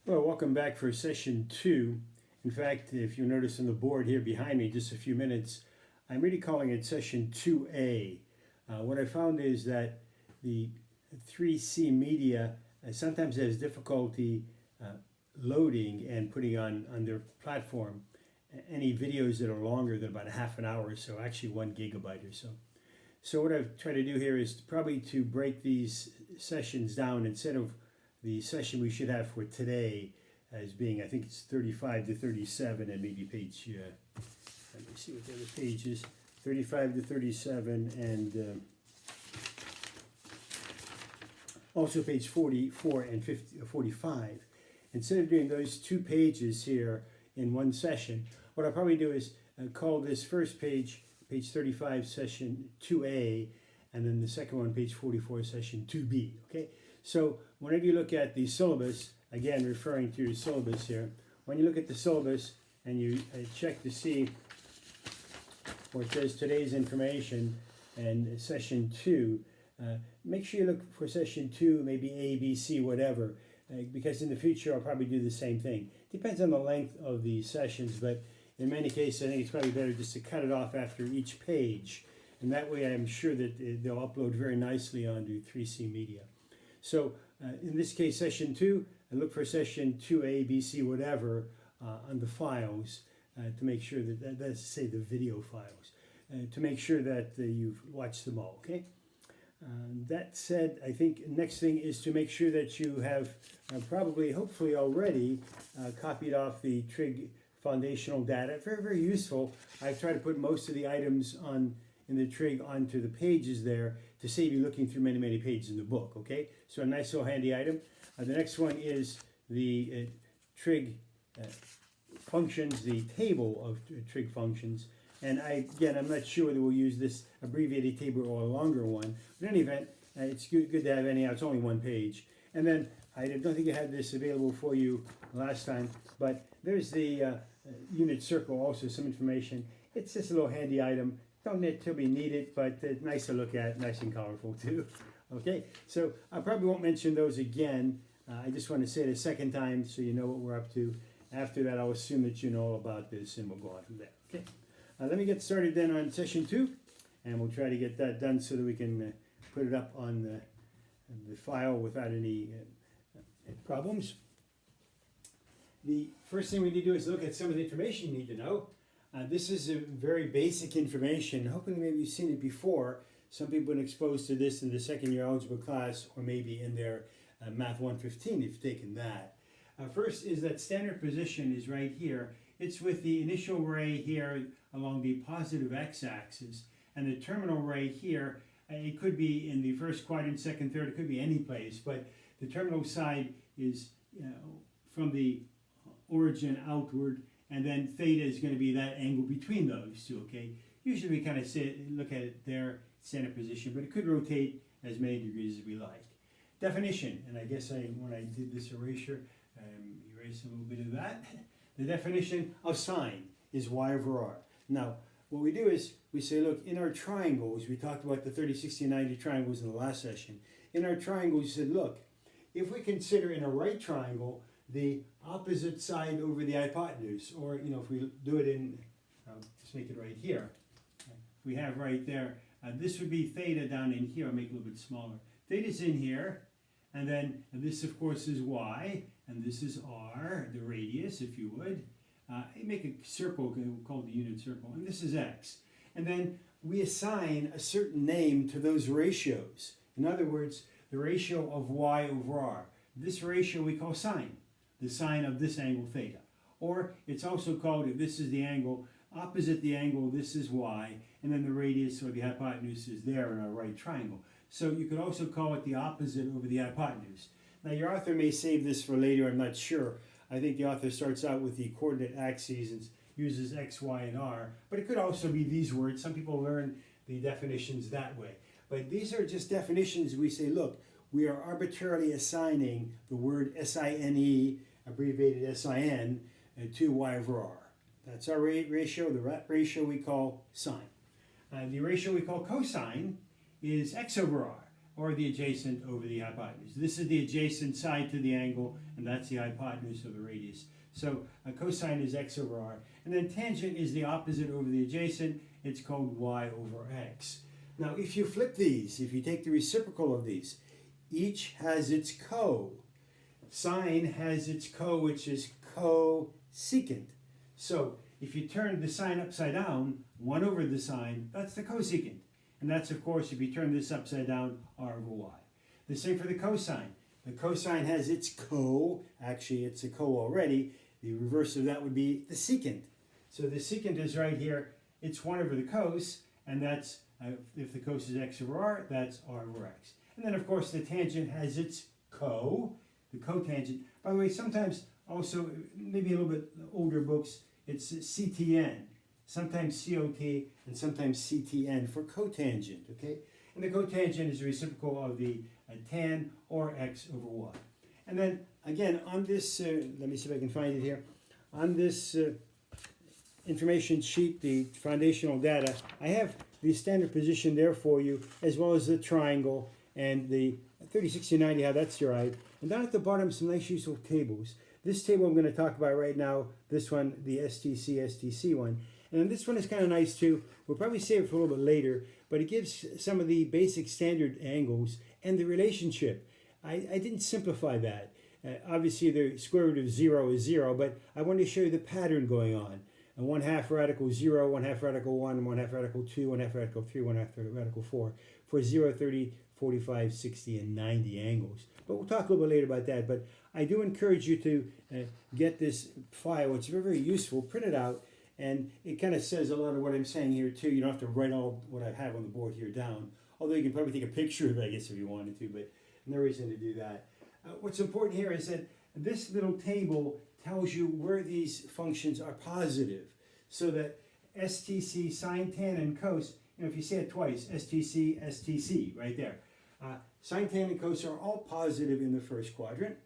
Well, welcome back for session 2. In fact, if you notice on the board here behind me, just a few minutes, I'm really calling it session 2A. What I found is that the 3C media sometimes has difficulty loading and putting on their platform any videos that are longer than about a half an hour or so, actually 1 gigabyte or so. So what I've tried to do here is probably to break these sessions down instead of the session we should have for today as being, I think it's 35 to 37 and maybe page, let me see what the other page is, 35 to 37 and also page 44 and 45. Instead of doing those 2 pages here in one session, what I'll probably do is call this first page, page 35, session 2A, and then the second one, page 44, session 2B, okay? So whenever you look at the syllabus, again referring to your syllabus here, when you look at the syllabus and you check to see where it says today's information and session 2, make sure you look for session 2, maybe A, B, C, whatever, because in the future I'll probably do the same thing. Depends on the length of the sessions, but in many cases I think it's probably better just to cut it off after each page, and that way I'm sure that they'll upload very nicely onto 3C Media. So in this case, session 2, I look for session 2A, B, C, whatever on the files to make sure that, that's to say the video files, to make sure that you've watched them all, okay? That said, I think next thing is to make sure that you have probably, hopefully already, copied off the Trig foundational data. Very, very useful. I've tried to put most of the items in the Trig onto the pages there to save you looking through many, many pages in the book, okay? So a nice little handy item. The next one is the Trig functions, the table of Trig functions. And again, I'm not sure whether we'll use this abbreviated table or a longer one. But in any event, it's good to have anyhow. It's only 1 page. And then, I don't think I had this available for you last time, but there's the unit circle, also some information. It's just a little handy item. Don't necessarily need it, but nice to look at, nice and colorful too. Okay, so I probably won't mention those again. I just want to say it a second time so you know what we're up to. After that, I'll assume that you know all about this and we'll go on from there. Okay, let me get started then on session 2, and we'll try to get that done so that we can put it up on the file without any problems. The first thing we need to do is look at some of the information you need to know. This is a very basic information. Hopefully maybe you've seen it before. Some people have been exposed to this in the second year algebra class or maybe in their Math 115 if you've taken that. First is that standard position is right here. It's with the initial ray here along the positive x-axis and the terminal ray here. It could be in the first quadrant, second, third, it could be any place, but the terminal side is from the origin outward, and then theta is going to be that angle between those two, okay? Usually we kind of look at it there, standard position, but it could rotate as many degrees as we like. Definition, and I guess when I did this erasure, erase a little bit of that. The definition of sine is y over r. Now, what we do is we say, look, in our triangles, we talked about the 30, 60, and 90 triangles in the last session. In our triangles, we said, look, if we consider in a right triangle the opposite side over the hypotenuse, or if we do it in, let's make it right here. We have right there, this would be theta down in here. I'll make it a little bit smaller. Theta's in here, and then this of course is y, and this is r, the radius if you would. Make a circle called the unit circle, and this is x. And then we assign a certain name to those ratios. In other words, the ratio of y over r. This ratio we call sine. The sine of this angle theta. Or it's also called, if this is the angle, opposite the angle, this is y, and then the radius or the hypotenuse is there in our right triangle. So you could also call it the opposite over the hypotenuse. Now your author may save this for later, I'm not sure. I think the author starts out with the coordinate axes and uses x, y, and r, but it could also be these words. Some people learn the definitions that way. But these are just definitions. We say, look, we are arbitrarily assigning the word SINE, abbreviated SIN, to y over r. That's our ratio. The ratio we call sine. The ratio we call cosine is x over r. or the adjacent over the hypotenuse. This is the adjacent side to the angle, and that's the hypotenuse of the radius. So a cosine is x over r. And then tangent is the opposite over the adjacent. It's called y over x. Now, if you flip these, if you take the reciprocal of these, each has its co. Sine has its co, which is cosecant. So if you turn the sine upside down, 1 over the sine, that's the cosecant. And that's, of course, if you turn this upside down, r over y. The same for the cosine. The cosine has its co. Actually, it's a co already. The reverse of that would be the secant. So the secant is right here. It's 1 over the cos, and that's, if the cos is x over r, that's r over x. And then, of course, the tangent has its co, the cotangent. By the way, sometimes also, maybe a little bit older books, it's CTN. Sometimes COT and sometimes CTN for cotangent, okay? And the cotangent is a reciprocal of the tan or x over y. And then, again, on this, let me see if I can find it here. On this information sheet, the foundational data, I have the standard position there for you, as well as the triangle and the 30, 60, 90, how that's derived. And down at the bottom, some nice useful tables. This table I'm going to talk about right now, this one, the STC one. And then this one is kind of nice too. We'll probably save it for a little bit later, but it gives some of the basic standard angles and the relationship. I didn't simplify that. Obviously, the square root of 0 is 0, but I wanted to show you the pattern going on. 1/2 radical 0, 1/2 radical 1, 1/2 radical 2, 1/2 radical 3, 1/2 radical 4 for 0, 30, 45, 60, and 90 angles. But we'll talk a little bit later about that. But I do encourage you to get this file. It's very, very useful. Print it out. And it kind of says a lot of what I'm saying here, too. You don't have to write all what I have on the board here down. Although you can probably take a picture of it, I guess, if you wanted to. But no reason to do that. What's important here is that this little table tells you where these functions are positive. So that STC, sine, tan, and cos, if you say it twice, STC, STC, right there. Sine, tan, and cos are all positive in the first quadrant.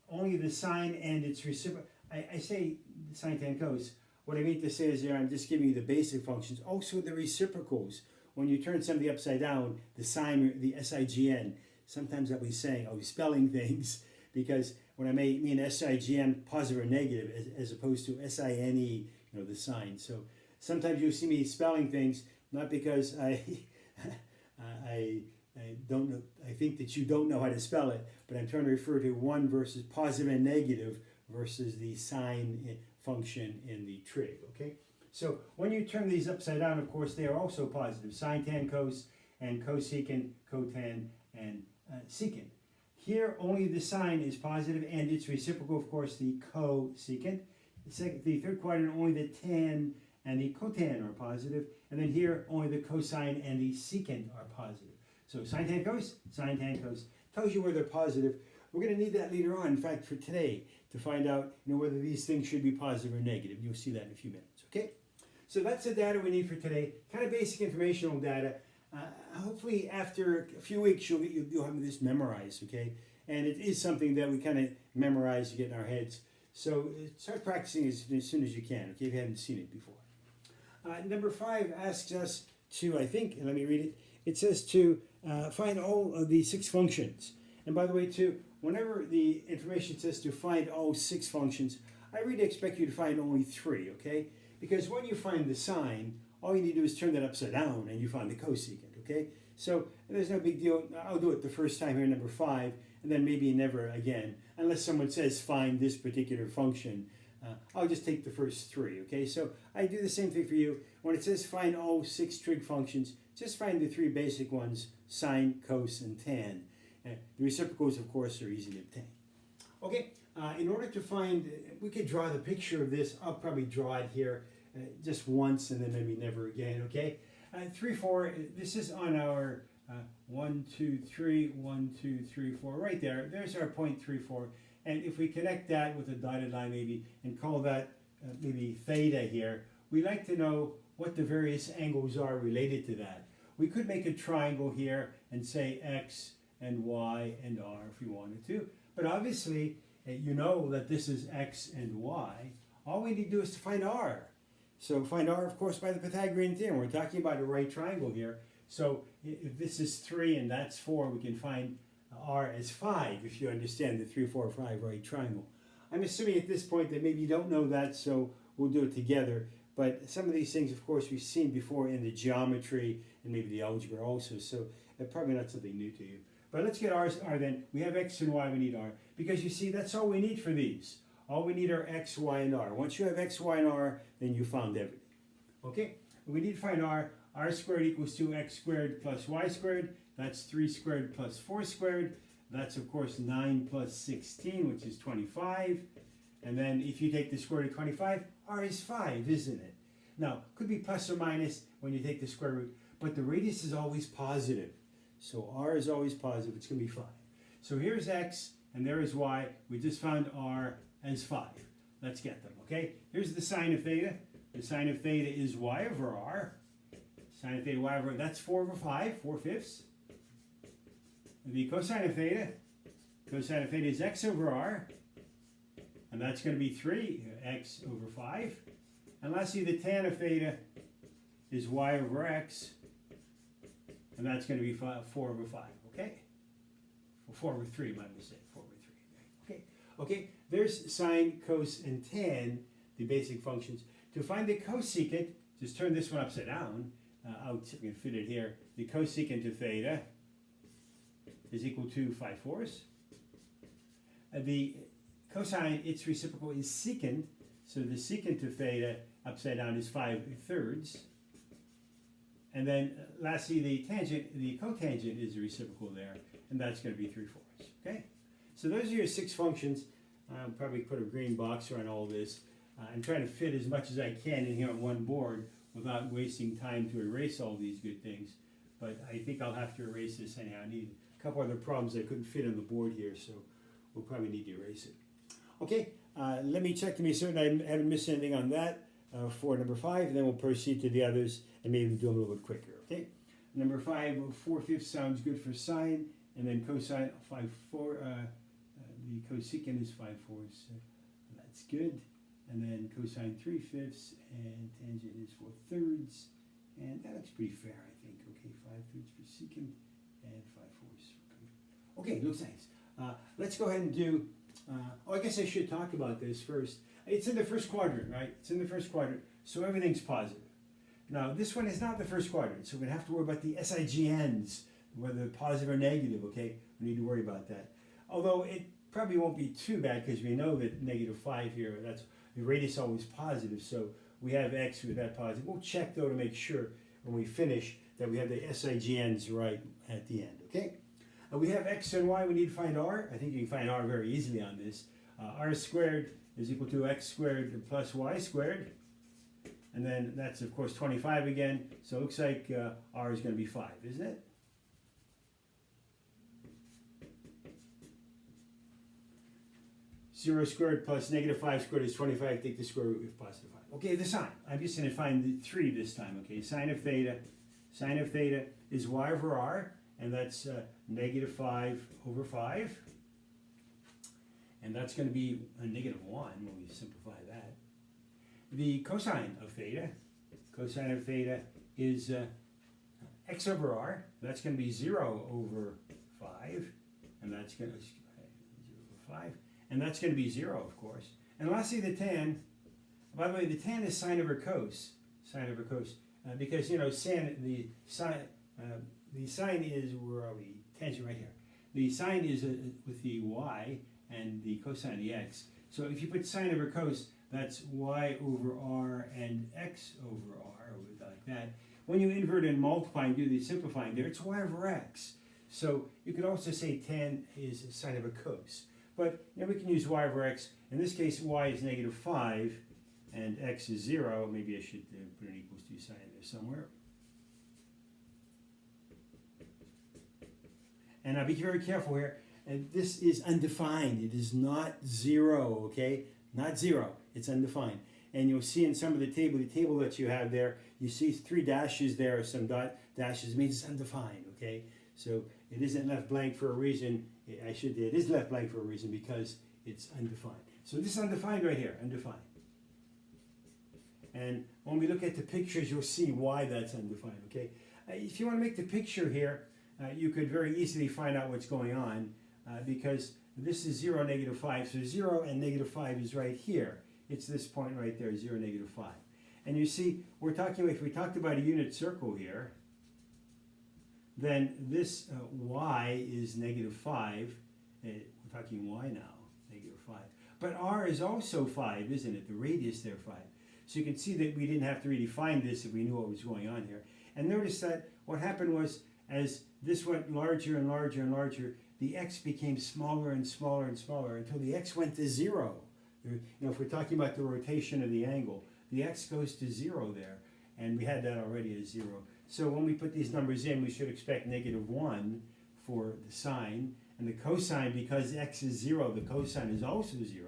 Only the sine and its reciprocal. I say sine, tan, cos. What I mean to say is here, I'm just giving you the basic functions. Also the reciprocals. When you turn something upside down, the sine, the SIGN, sometimes I'll be saying, I'll be spelling things, because when I mean SIGN, positive or negative, as opposed to SINE, the sign. So sometimes you'll see me spelling things, not because I don't know, I think that you don't know how to spell it, but I'm trying to refer to one versus positive and negative versus the sine function in the trig, okay? So when you turn these upside down, of course, they are also positive. Sine, tan, cos, and cosecant, cotan, and secant. Here, only the sine is positive, and its reciprocal, of course, the cosecant. The third quadrant, only the tan and the cotan are positive, and then here, only the cosine and the secant are positive. So sine, tan, cos, tells you where they're positive. We're going to need that later on, in fact, for today, to find out whether these things should be positive or negative. You'll see that in a few minutes, okay? So that's the data we need for today, kind of basic informational data. Hopefully, after a few weeks, you'll have this memorized, okay? And it is something that we kind of memorize to get in our heads. So start practicing as soon as you can, okay, if you haven't seen it before. Number 5 asks us to, I think, and let me read it. It says to find all of the 6 functions. And by the way, too, whenever the information says to find all 6 functions, I really expect you to find only 3, okay? Because when you find the sine, all you need to do is turn that upside down and you find the cosecant, okay? So there's no big deal. I'll do it the first time here, number 5, and then maybe never again. Unless someone says find this particular function, I'll just take the first 3, okay? So I do the same thing for you. When it says find all 6 trig functions, just find the 3 basic ones, sine, cos, and tan. The reciprocals, of course, are easy to obtain. Okay, in order to find, we could draw the picture of this. I'll probably draw it here just once and then maybe never again, okay? 3, 4, this is on our 1, 2, 3, 1, 2, 3, 4, right there. There's our point 3, 4. And if we connect that with a dotted line maybe and call that maybe theta here, we like to know what the various angles are related to that. We could make a triangle here and say x and y and r if we wanted to. But obviously, you know that this is x and y. All we need to do is to find r. So find r, of course, by the Pythagorean theorem. We're talking about a right triangle here. So if this is 3 and that's 4, we can find r as 5 if you understand the 3, 4, 5 right triangle. I'm assuming at this point that maybe you don't know that, so we'll do it together. But some of these things, of course, we've seen before in the geometry and maybe the algebra also, so probably not something new to you. But let's get r then. We have x and y, we need r. Because you see, that's all we need for these. All we need are x, y, and r. Once you have x, y, and r, then you found everything. Okay? We need to find r. R squared equals 2x squared plus y squared. That's 3 squared plus 4 squared. That's, of course, 9 plus 16, which is 25. And then if you take the square root of 25, r is 5, isn't it? Now, could be plus or minus when you take the square root, but the radius is always positive. So r is always positive, it's going to be 5. So here's x, and there is y. We just found r as 5. Let's get them, okay? Here's the sine of theta. The sine of theta is y over r. Sine of theta, y over r, that's 4 over 5, 4/5. The cosine of theta is x over r. And that's going to be 3x over 5. And lastly, the tan of theta is y over x. And that's going to be 4 over 5, okay? Well, 4 over 3, my mistake, 4 over 3. Okay, okay. There's sine, cos, and tan, the basic functions. To find the cosecant, just turn this one upside down. I'll see if we can fit it here. The cosecant of theta is equal to 5/4. The cosine, its reciprocal is secant, so the secant of theta upside down is 5/3. And then lastly, the tangent, the cotangent is the reciprocal there, and that's going to be 3/4. Okay? So those are your 6 functions. I'll probably put a green box around all this. I'm trying to fit as much as I can in here on one board without wasting time to erase all these good things. But I think I'll have to erase this anyhow. I need a couple other problems I couldn't fit on the board here, so we'll probably need to erase it. Okay, let me check to be certain I haven't missed anything on that for number 5, and then we'll proceed to the others and maybe do them a little bit quicker, okay? Number 5, 4/5 sounds good for sine, and then cosine 5/4, the cosecant is 5/4, so that's good. And then cosine 3/5, and tangent is 4/3, and that looks pretty fair, I think. Okay, 5/3 for secant, and 5/4 for cosine. Okay, looks nice. Let's go ahead and do, I guess I should talk about this first. It's in the first quadrant, right? It's in the first quadrant, so everything's positive. Now, this one is not the first quadrant, so we're going to have to worry about the SIGNs, whether they're positive or negative, okay? We need to worry about that. Although it probably won't be too bad because we know that -5 here, that's the radius always positive, so we have x with that positive. We'll check though to make sure when we finish that we have the SIGNs right at the end, okay? We have x and y, we need to find r. I think you can find r very easily on this. R squared is equal to x squared plus y squared. And then that's, of course, 25 again. So it looks like r is going to be 5, isn't it? Zero squared plus -5 squared is 25. Take the square root of positive 5. Okay, the sine. I'm just going to find the 3 this time. Okay, sine of theta is y over r, and that's -5 over 5. And that's going to be a -1 when we simplify that. The cosine of theta is x over r. That's going to be 0 over 5, and that's going to 0 over 5. And that's going to be 0, of course. And lastly, the tan. By the way, the tan is sine over cos. Because, you know, the sine is, where are we? Tangent right here. The sine is with the y, and the cosine the x. So if you put sine over cos, that's y over r and x over r, like that. When you invert and multiply and do the simplifying there, it's y over x. So you could also say tan is sine over cos. But you know, we can use y over x. In this case, y is -5 and x is 0. Maybe I should put an equals to sign there somewhere. And I'll be very careful here. And this is undefined. It is not 0, okay? Not 0. It's undefined. And you'll see in some of the table that you have there, you see 3 dashes there, or some dashes. It means it's undefined, okay? So it isn't left blank for a reason. It is left blank for a reason because it's undefined. So this is undefined right here, undefined. And when we look at the pictures, you'll see why that's undefined, okay? if you want to make the picture here, you could very easily find out what's going on because this is 0, negative 5. So 0 and negative 5 is right here. It's this point right there, 0, negative 5. And you see, we're talking, if we talked about a unit circle here, then this y is negative 5. We're talking y now, negative 5. But r is also 5, isn't it? The radius there, 5. So you can see that we didn't have to really find this if we knew what was going on here. And notice that what happened was, as this went larger and larger and larger, the x became smaller and smaller and smaller until the x went to 0. You know, if we're talking about the rotation of the angle, the x goes to 0 there, and we had that already as 0. So when we put these numbers in, we should expect negative 1 for the sine, and the cosine, because x is 0, the cosine is also 0,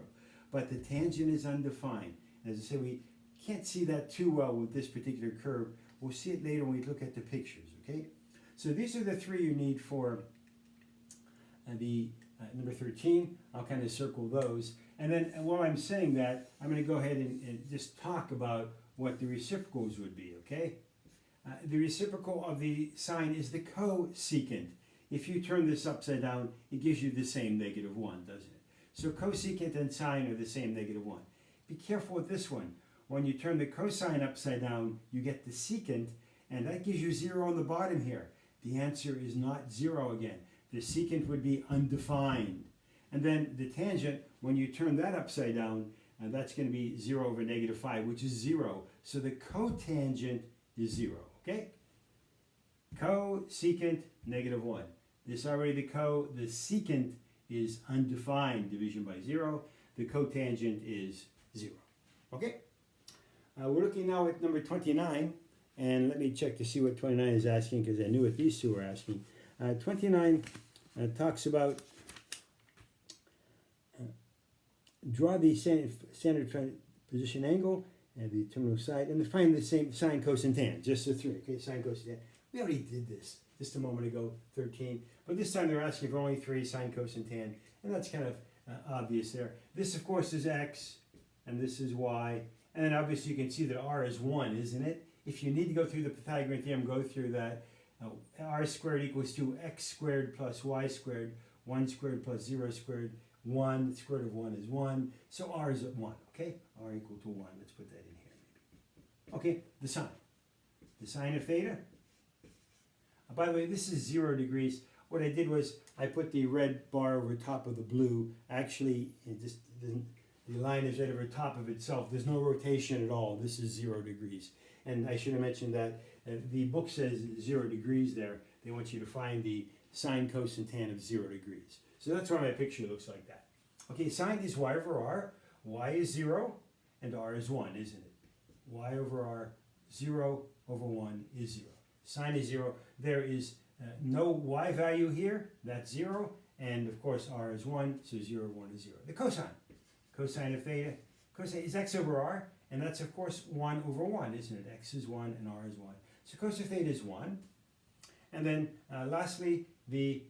but the tangent is undefined. As I said, we can't see that too well with this particular curve. We'll see it later when we look at the pictures, okay? So these are the three you need for the number 13. I'll kind of circle those. And then while I'm saying that, I'm going to go ahead and just talk about what the reciprocals would be, okay? The reciprocal of the sine is the cosecant. If you turn this upside down, it gives you the same negative 1, doesn't it? So cosecant and sine are the same negative 1. Be careful with this one. When you turn the cosine upside down, you get the secant, and that gives you 0 on the bottom here. The answer is not 0 again. The secant would be undefined. And then the tangent, when you turn that upside down, that's going to be 0 over negative 5, which is 0. So the cotangent is 0, okay? Cosecant, negative 1. This already the secant is undefined, division by 0. The cotangent is 0, okay? We're looking now at number 29, and let me check to see what 29 is asking, because I knew what these two were asking. 29 talks about draw the standard position angle and the terminal side, and find the same sine, cos, and tan, just the three, okay, sine, cos, and tan. We already did this just a moment ago, 13, but this time they're asking for only 3, sine, cos, and tan, and that's kind of obvious there. This, of course, is x, and this is y, and then obviously you can see that r is 1, isn't it? If you need to go through the Pythagorean theorem, go through that. R squared equals to x squared plus y squared, 1 squared plus 0 squared, 1, the square root of 1 is 1, so r is at 1, okay? R equal to 1, let's put that in here. Okay, the sine. The sine of theta. By the way, this is 0 degrees. What I did was I put the red bar over top of the blue. Actually, the line is right over top of itself. There's no rotation at all. This is 0 degrees. And I should have mentioned that the book says 0 degrees there. They want you to find the sine, cos, and tan of 0 degrees. So that's why my picture looks like that. Okay, sine is y over r. Y is 0, and r is 1, isn't it? Y over r, 0 over 1 is 0. Sine is 0. There is no y value here. That's 0. And, of course, r is 1, so 0 over 1 is 0. The cosine. Cosine of theta. Cosine is x over r. And that's, of course, 1 over 1, isn't it? X is 1 and r is 1. So cos of theta is 1. And then, lastly, the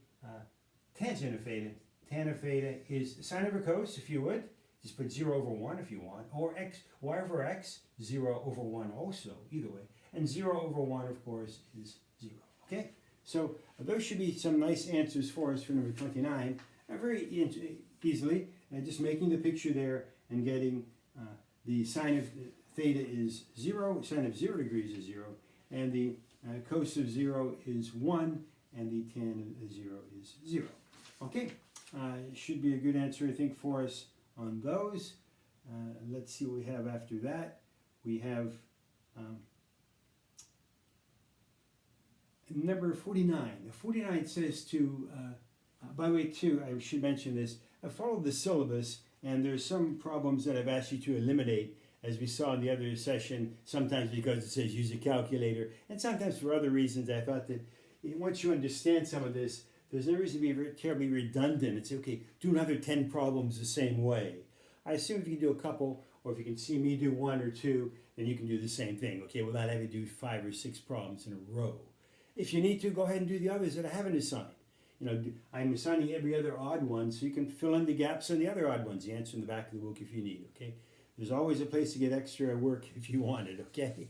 tangent of theta. Tan of theta is sine over cos, if you would. Just put 0 over 1 if you want. Or x, y over x, 0 over 1 also, either way. And 0 over 1, of course, is 0. Okay? So those should be some nice answers for us for number 29. Very easily. Just making the picture there and getting the sine of theta is 0, sine of 0 degrees is 0, and the cos of 0 is 1, and the tan of 0 is 0. Okay, should be a good answer, I think, for us on those. Let's see what we have after that. We have number 49. The 49 says to, by the way, too, I should mention this, I followed the syllabus, and there's some problems that I've asked you to eliminate, as we saw in the other session, sometimes because it says use a calculator, and sometimes for other reasons. I thought that once you understand some of this, there's no reason to be terribly redundant and say, okay, do another 10 problems the same way. I assume if you can do a couple, or if you can see me do 1 or 2, then you can do the same thing, okay, without having to do 5 or 6 problems in a row. If you need to, go ahead and do the others that I haven't assigned. You know, I'm assigning every other odd one, so you can fill in the gaps on the other odd ones. The answer in the back of the book if you need, okay? There's always a place to get extra work if you want it, okay?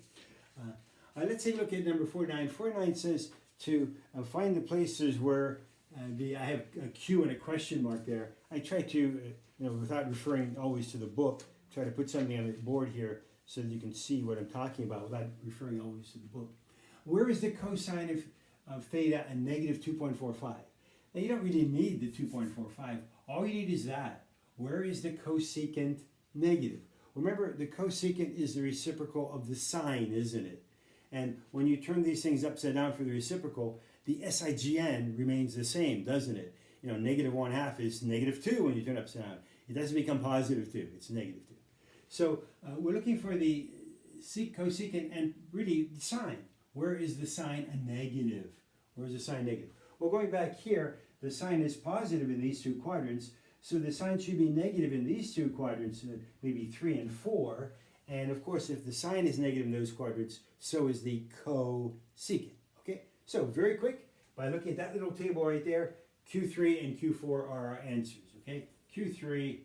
Let's take a look at number 49. 49 says to find the places where I have a Q and a question mark there. I try to, without referring always to the book, try to put something on the board here so that you can see what I'm talking about without referring always to the book. Where is the cosine of theta a negative 2.45? Now you don't really need the 2.45. All you need is that. Where is the cosecant negative? Remember, the cosecant is the reciprocal of the sine, isn't it? And when you turn these things upside down for the reciprocal, the SIGN remains the same, doesn't it? Negative 1/2 is negative 2 when you turn it upside down. It doesn't become positive 2, it's negative 2. So we're looking for the cosecant and really the sine. Where is the sine a negative? Where is the sine negative? Well, going back here, the sine is positive in these two quadrants, so the sine should be negative in these two quadrants, maybe 3 and 4. And of course, if the sine is negative in those quadrants, so is the cosecant. Okay, so very quick, by looking at that little table right there, Q3 and Q4 are our answers. Okay, Q3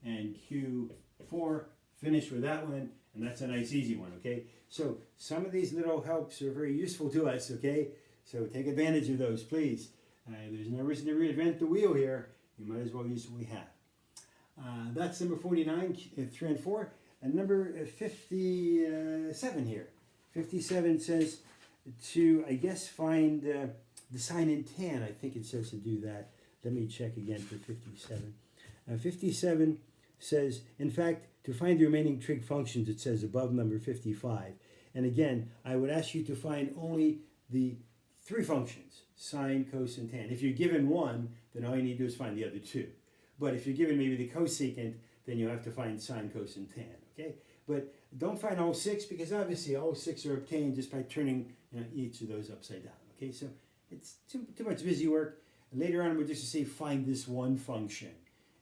and Q4, finish with that one, and that's a nice easy one. Okay, so some of these little helps are very useful to us. Okay, so take advantage of those, please. There's no reason to reinvent the wheel here. You might as well use what we have. That's number 49, 3 and 4. And number 57 here. 57 says to, I guess, find the sine and tan. I think it says to do that. Let me check again for 57. 57 says, in fact, to find the remaining trig functions, it says above number 55. And again, I would ask you to find only the 3 functions, sine, cos, and tan. If you're given one, then all you need to do is find the other 2. But if you're given maybe the cosecant, then you have to find sine, cos, and tan. Okay, but don't find all 6 because obviously all 6 are obtained just by turning each of those upside down. Okay, so it's too much busy work. Later on, we're just to say find this one function,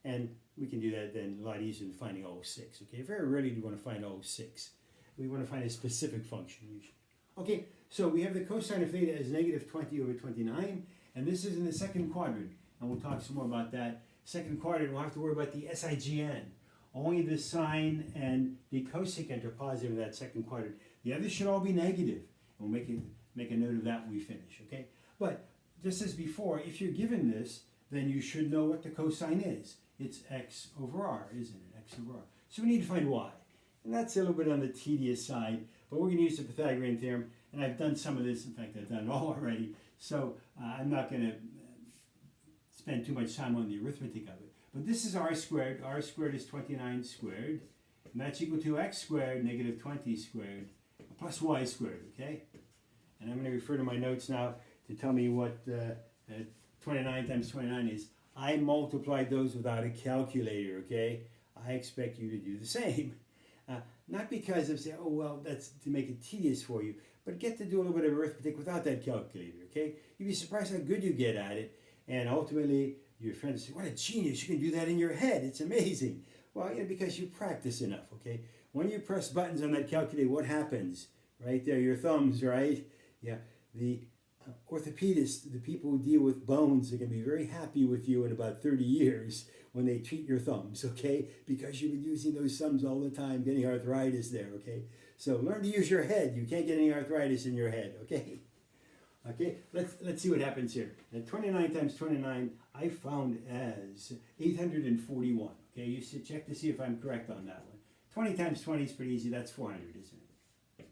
and we can do that then a lot easier than finding all 6. Okay, very rarely do you want to find all 6. We want to find a specific function usually. Okay, so we have the cosine of theta as negative 20 over 29, and this is in the second quadrant, and we'll talk some more about that. Second quadrant, we'll have to worry about the SIGN. Only the sine and the cosecant are positive in that second quadrant. The others should all be negative. And we'll make a note of that when we finish, okay? But just as before, if you're given this, then you should know what the cosine is. It's x over r, isn't it? X over r. So we need to find y. And that's a little bit on the tedious side, but we're going to use the Pythagorean theorem, and I've done some of this. In fact, I've done it all already. So I'm not going to spend too much time on the arithmetic of it. But this is r squared. R squared is 29 squared. And that's equal to x squared, negative 20 squared, plus y squared, okay? And I'm going to refer to my notes now to tell me what 29 times 29 is. I multiplied those without a calculator, okay? I expect you to do the same. Not because of saying, oh, well, that's to make it tedious for you, but get to do a little bit of arithmetic without that calculator, okay? You'd be surprised how good you get at it. And ultimately, your friends say, what a genius, you can do that in your head. It's amazing. Well, because you practice enough, okay? When you press buttons on that calculator, what happens? Right there, your thumbs, right? Yeah, the orthopedists, the people who deal with bones, are going to be very happy with you in about 30 years when they treat your thumbs, okay? Because you've been using those thumbs all the time, getting arthritis there, okay? So learn to use your head. You can't get any arthritis in your head, okay? Okay, let's see what happens here. And 29 times 29, I found as 841. Okay, you should check to see if I'm correct on that one. 20 times 20 is pretty easy. That's 400, isn't it?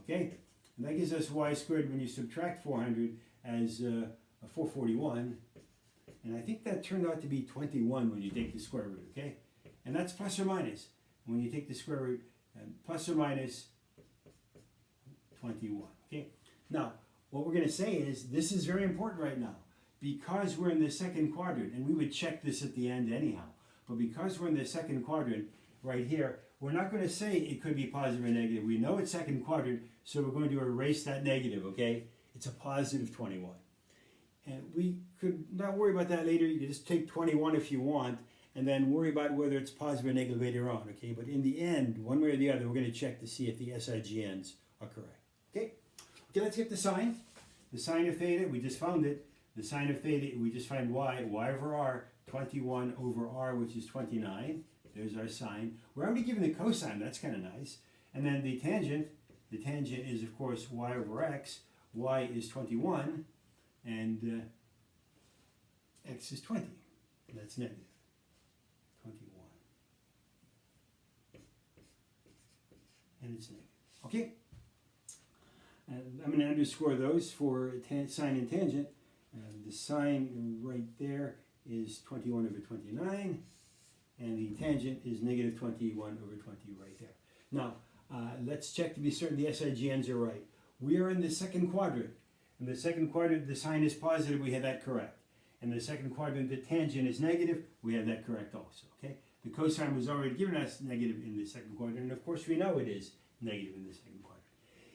Okay, and that gives us y squared when you subtract 400 as 441. And I think that turned out to be 21 when you take the square root, okay? And that's plus or minus. When you take the square root, plus or minus 21, okay? Now, what we're going to say is, this is very important right now, because we're in the second quadrant, and we would check this at the end anyhow, but because we're in the second quadrant right here, we're not going to say it could be positive or negative. We know it's second quadrant, so we're going to erase that negative, okay? It's a positive 21. And we could not worry about that later. You can just take 21 if you want, and then worry about whether it's positive or negative later on, okay? But in the end, one way or the other, we're going to check to see if the SIGNs are correct, okay? Okay, let's get the sine. The sine of theta, we just found it. The sine of theta, we just find y over r, 21 over r, which is 29. There's our sine. We're already given the cosine, that's kind of nice. And then the tangent, The tangent is, of course, y over x. Y is 21, and x is 20. That's negative 21. And it's negative. Okay? And I'm going to underscore those for sine and tangent. The sine right there is 21 over 29, and the tangent is negative 21 over 20 right there. Now, let's check to be certain the SIGNs are right. We are in the second quadrant. In the second quadrant, the sine is positive, we have that correct. In the second quadrant, the tangent is negative, we have that correct also, okay? The cosine was already given us negative in the second quadrant, and of course we know it is negative in the second quadrant.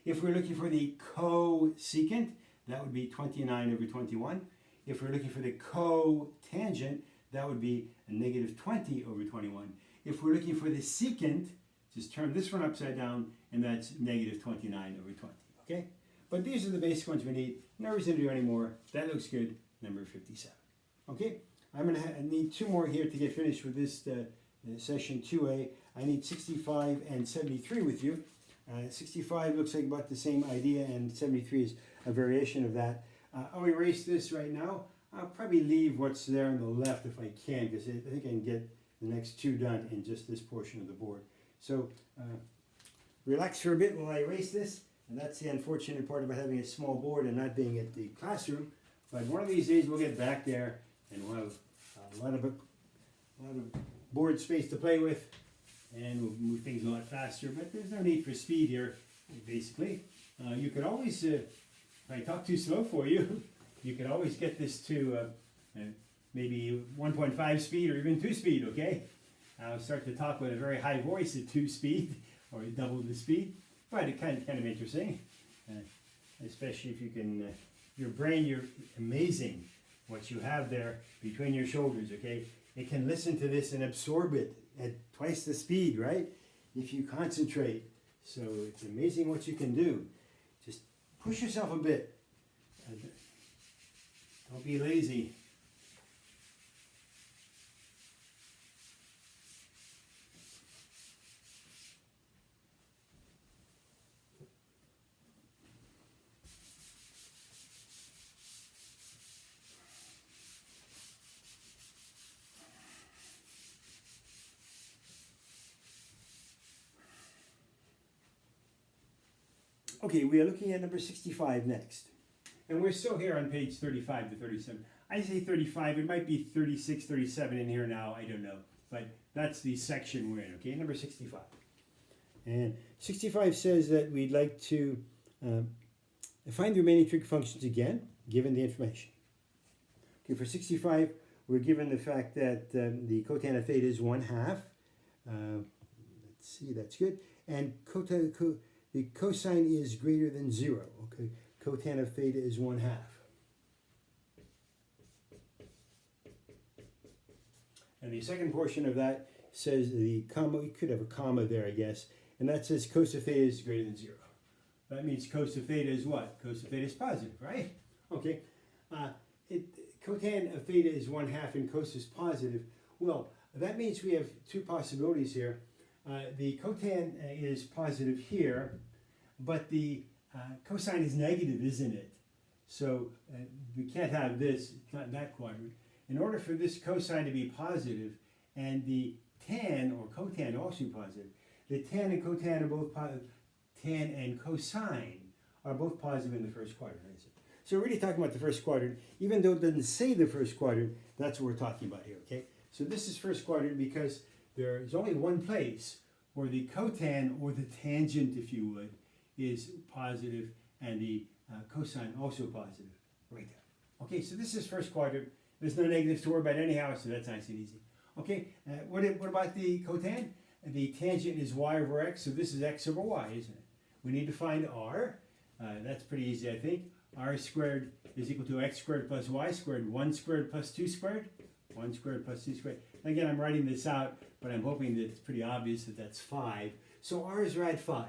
If we're looking for the cosecant, that would be 29 over 21. If we're looking for the cotangent, that would be a negative 20 over 21. If we're looking for the secant, just turn this one upside down, and that's negative 29 over 20, okay? But these are the basic ones we need. No reason to do any more. That looks good. Number 57. Okay, I'm going to need two more here to get finished with this session 2A. I need 65 and 73 with you. 65 looks like about the same idea, and 73 is a variation of that. I'll erase this right now. I'll probably leave what's there on the left if I can, because I think I can get the next two done in just this portion of the board. So relax for a bit while I erase this, and that's the unfortunate part about having a small board and not being at the classroom. But one of these days we'll get back there, and we'll have a lot of board space to play with, and we'll move things a lot faster. But there's no need for speed here, basically. You could always, if I talk too slow for you, you could always get this to maybe 1.5 speed or even 2 speed, okay? I'll start to talk with a very high voice at 2 speed, or double the speed. But it's kind of interesting, especially if you can, your brain, you're amazing what you have there between your shoulders, okay? It can listen to this and absorb it at twice the speed, right? If you concentrate. So it's amazing what you can do. Just push yourself a bit. Don't be lazy. Okay, we are looking at number 65 next. And we're still here on page 35 to 37. I say 35, it might be 36, 37 in here now, I don't know. But that's the section we're in, okay? Number 65. And 65 says that we'd like to find the remaining trig functions again, given the information. Okay, for 65, we're given the fact that the cotan of theta is 1/2. Let's see, that's good. And the cosine is greater than 0. Okay, cotan of theta is 1/2. And the second portion of that says the comma, we could have a comma there, I guess, and that says cos of theta is greater than 0. That means cos of theta is what? Cos of theta is positive, right? Okay, cotan of theta is 1/2 and cos is positive. Well, that means we have two possibilities here. The cotan is positive here, but the cosine is negative, isn't it? So we can't have this, it's not in that quadrant. In order for this cosine to be positive and the tan or cotan also positive, the tan and cotan are both positive. Tan and cosine are both positive in the first quadrant, isn't it? So we're really talking about the first quadrant. Even though it doesn't say the first quadrant, that's what we're talking about here, okay? So this is first quadrant because there's only one place where the cotan, or the tangent, if you would, is positive, and the cosine also positive, right there. Okay, so this is first quadrant. There's no negatives to worry about anyhow, so that's nice and easy. Okay, what about the cotan? The tangent is y over x, so this is x over y, isn't it? We need to find r. That's pretty easy, I think. R squared is equal to x squared plus y squared. 1 squared plus 2 squared. 1 squared plus 2 squared. Again, I'm writing this out, but I'm hoping that it's pretty obvious that that's 5. So r is rad 5.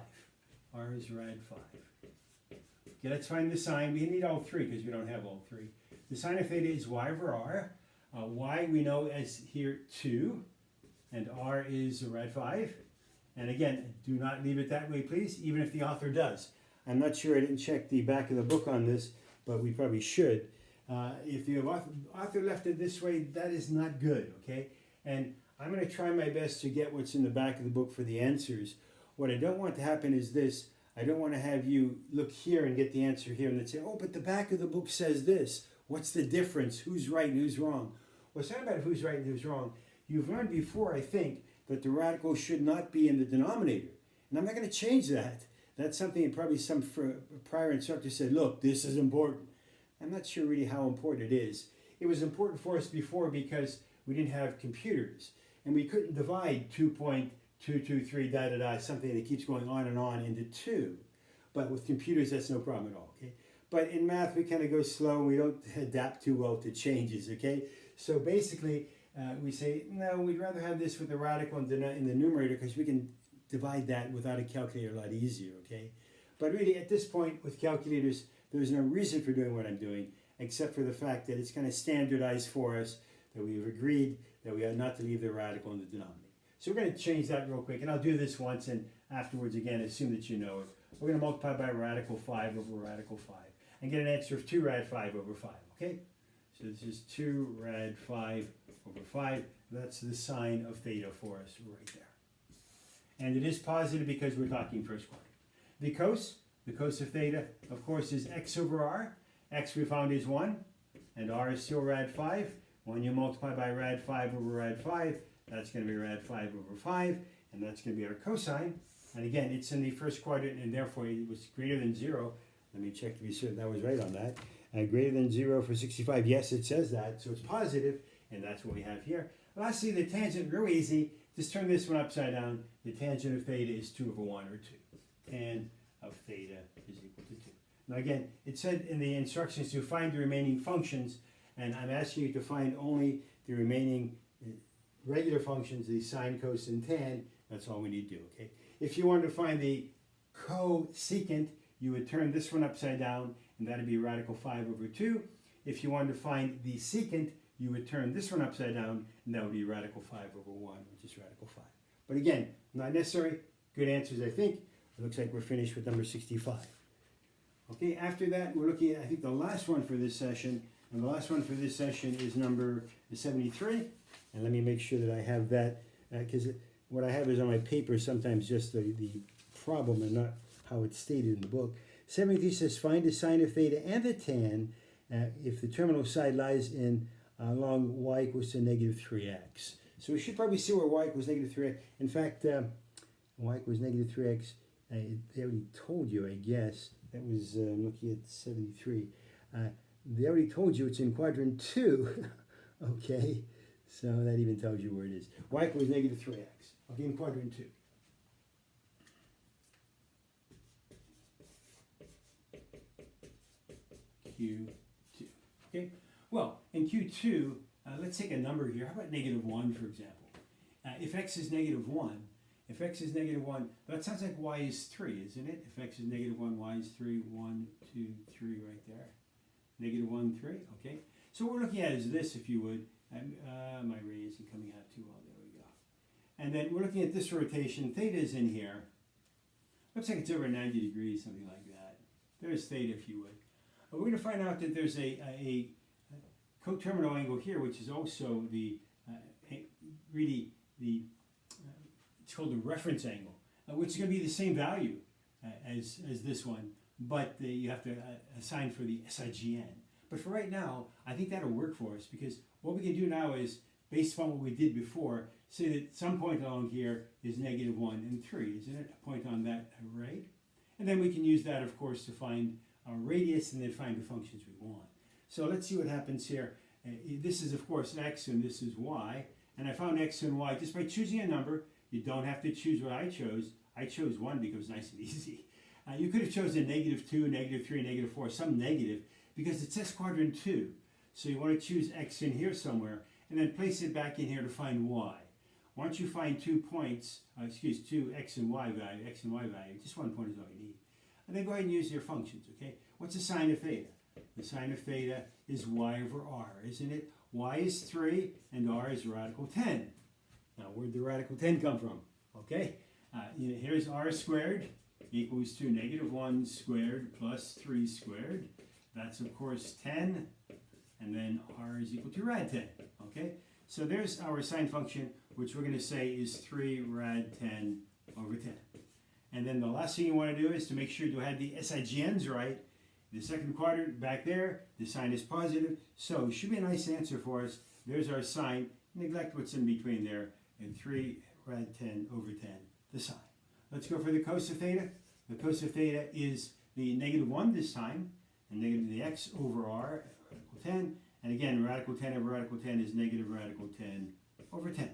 R is rad 5. Okay, let's find the sine. We need all three because we don't have all three. The sine of theta is y over r. Y we know as here 2, and r is rad 5. And again, do not leave it that way, please, even if the author does. I'm not sure, I didn't check the back of the book on this, but we probably should. If the author left it this way, that is not good, okay? And I'm going to try my best to get what's in the back of the book for the answers. What I don't want to happen is this. I don't want to have you look here and get the answer here and then say, oh, but the back of the book says this. What's the difference? Who's right and who's wrong? Well, it's not about who's right and who's wrong. You've learned before, I think, that the radical should not be in the denominator. And I'm not going to change that. That's something that probably some prior instructor said, look, this is important. I'm not sure really how important it is. It was important for us before because we didn't have computers. And we couldn't divide 2.223 da da da, something that keeps going on and on into 2. But with computers, that's no problem at all, okay? But in math, we kind of go slow and we don't adapt too well to changes, okay? So basically, we say, no, we'd rather have this with the radical in the numerator because we can divide that without a calculator a lot easier, okay? But really, at this point, with calculators, there's no reason for doing what I'm doing, except for the fact that it's kind of standardized for us, that we've agreed that we are not to leave the radical in the denominator. So we're going to change that real quick, and I'll do this once, and afterwards, again, assume that you know it. We're going to multiply by radical 5 over radical 5, and get an answer of 2 rad 5 over 5, okay? So this is 2 rad 5 over 5. That's the sine of theta for us right there. And it is positive because we're talking first quadrant. The cos of theta, of course, is x over r. X we found is 1, and r is still rad 5. When you multiply by rad 5 over rad 5, that's going to be rad 5 over 5, and that's going to be our cosine. And again, it's in the first quadrant, and therefore it was greater than 0. Let me check to be certain that was right on that. Greater than 0 for 65, yes, it says that, so it's positive, and that's what we have here. Lastly, the tangent, real easy. Just turn this one upside down. The tangent of theta is 2 over 1, or 2. Tan of theta is equal to 2. Now again, it said in the instructions to find the remaining functions, and I'm asking you to find only the remaining regular functions, the sine, cos, and tan. That's all we need to do, okay? If you wanted to find the cosecant, you would turn this one upside down, and that would be radical 5 over 2. If you wanted to find the secant, you would turn this one upside down, and that would be radical 5 over 1, which is radical 5. But again, not necessary. Good answers, I think. It looks like we're finished with number 65. Okay, after that, we're looking at, I think, the last one for this session. And the last one for this session is number 73. And let me make sure that I have that, because what I have is on my paper sometimes just the problem and not how it's stated in the book. 73 says, find the sine of theta and the tan if the terminal side lies in along y equals to negative 3x. So we should probably see where y equals negative 3x. In fact, y equals negative 3x, they already told you, I guess. That was, I'm looking at 73. They already told you it's in quadrant 2. Okay, so that even tells you where it is. Y equals negative 3x. Okay, in quadrant 2. Q2. Okay, well, in Q2, let's take a number here. How about negative 1, for example? If x is negative 1, that sounds like y is 3, isn't it? If x is negative 1, y is 3. 1, 2, 3 right there. Negative 1, 3, okay? So what we're looking at is this, if you would. My ray isn't coming out too well. There we go. And then we're looking at this rotation. Theta is in here. Looks like it's over 90 degrees, something like that. There's theta, if you would. We're going to find out that there's a coterminal angle here, which is also the it's called the reference angle, which is going to be the same value as this one, but you have to assign for the SIGN. But for right now, I think that'll work for us, because what we can do now is, based upon what we did before, say that some point along here is negative 1 and 3, isn't it? A point on that right? And then we can use that, of course, to find our radius and then find the functions we want. So let's see what happens here. This is, of course, x, and this is y. And I found x and y just by choosing a number. You don't have to choose what I chose. I chose 1 because it's nice and easy. You could have chosen negative 2, negative 3, negative 4, some negative, because it says quadrant 2. So you want to choose x in here somewhere, and then place it back in here to find y. Once you find 2 points, two x and y value, just 1 point is all you need. And then go ahead and use your functions, okay? What's the sine of theta? The sine of theta is y over r, isn't it? Y is 3, and r is radical 10. Now, where'd the radical 10 come from? Okay? Here's r squared equals to negative 1 squared plus 3 squared. That's, of course, 10. And then r is equal to rad 10. Okay? So there's our sine function, which we're going to say is 3 rad 10 over 10. And then the last thing you want to do is to make sure you have the SIGNs right. The second quadrant back there, the sign is positive. So it should be a nice answer for us. There's our sign. Neglect what's in between there. And 3 rad 10 over 10, the sign. Let's go for the cos of theta. The cos of theta is the negative 1 this time. And negative the x over r, radical 10. And again, radical 10 over radical 10 is negative radical 10 over 10.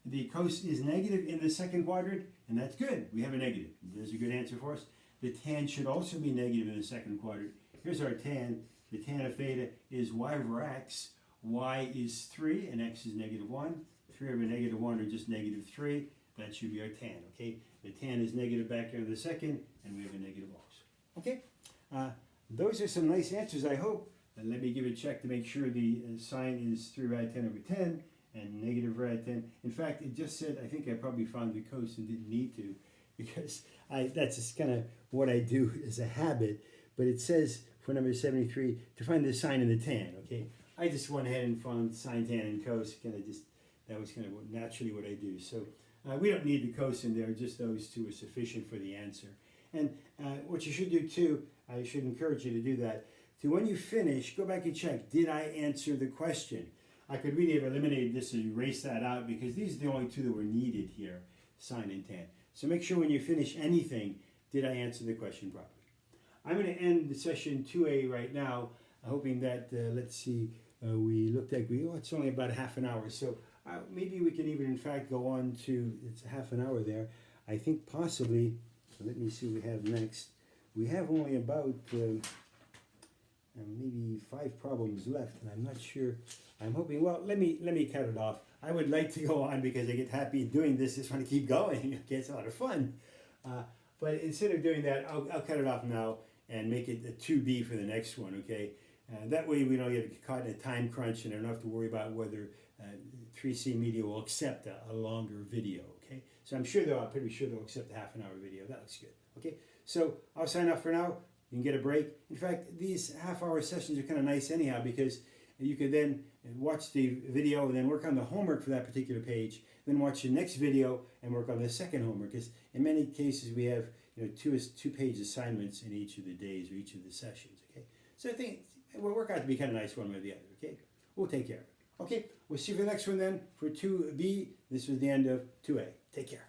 The cos is negative in the second quadrant, and that's good. We have a negative. There's a good answer for us. The tan should also be negative in the second quadrant. Here's our tan. The tan of theta is y over x. Y is 3, and x is negative 1. 3 over negative 1 are just negative 3. That should be our tan, okay? The tan is negative back here in the second, and we have a negative also. Okay? Those are some nice answers, I hope. And let me give a check to make sure the sign is 3 rad 10 over 10 and negative rad 10. In fact, it just said, I think I probably found the cos and didn't need to, because that's just kind of what I do as a habit. But it says for number 73 to find the sine and the tan, okay? I just went ahead and found sine, tan, and cos. That was kind of naturally what I do. So we don't need the cos in there, just those two are sufficient for the answer. And what you should do too, I should encourage you to do that. So when you finish, go back and check, did I answer the question? I could really have eliminated this and erased that out because these are the only two that were needed here, sine and tan. So make sure when you finish anything, did I answer the question properly? I'm going to end the session 2A right now, hoping that, let's see, we looked like it's only about half an hour. So maybe we can even, in fact, go on to, it's half an hour there. I think possibly, so let me see what we have next. We have only about maybe 5 problems left, and I'm not sure. I'm hoping, well, let me cut it off. I would like to go on because I get happy doing this. Just want to keep going. Okay, it's a lot of fun. But instead of doing that, I'll cut it off now and make it a 2B for the next one, okay? That way we don't get caught in a time crunch and I don't have to worry about whether 3C Media will accept a longer video, okay? So I'm pretty sure they'll accept a half-an-hour video. That looks good, okay? So I'll sign off for now. You can get a break. In fact, these half-hour sessions are kind of nice anyhow because you could then watch the video and then work on the homework for that particular page, then watch the next video and work on the second homework. Because in many cases we have two-page assignments in each of the days or each of the sessions, okay? So I think it will work out to be kind of nice one way or the other, okay? We'll take care of it. Okay, we'll see you for the next one then for 2B. This was the end of 2A. Take care.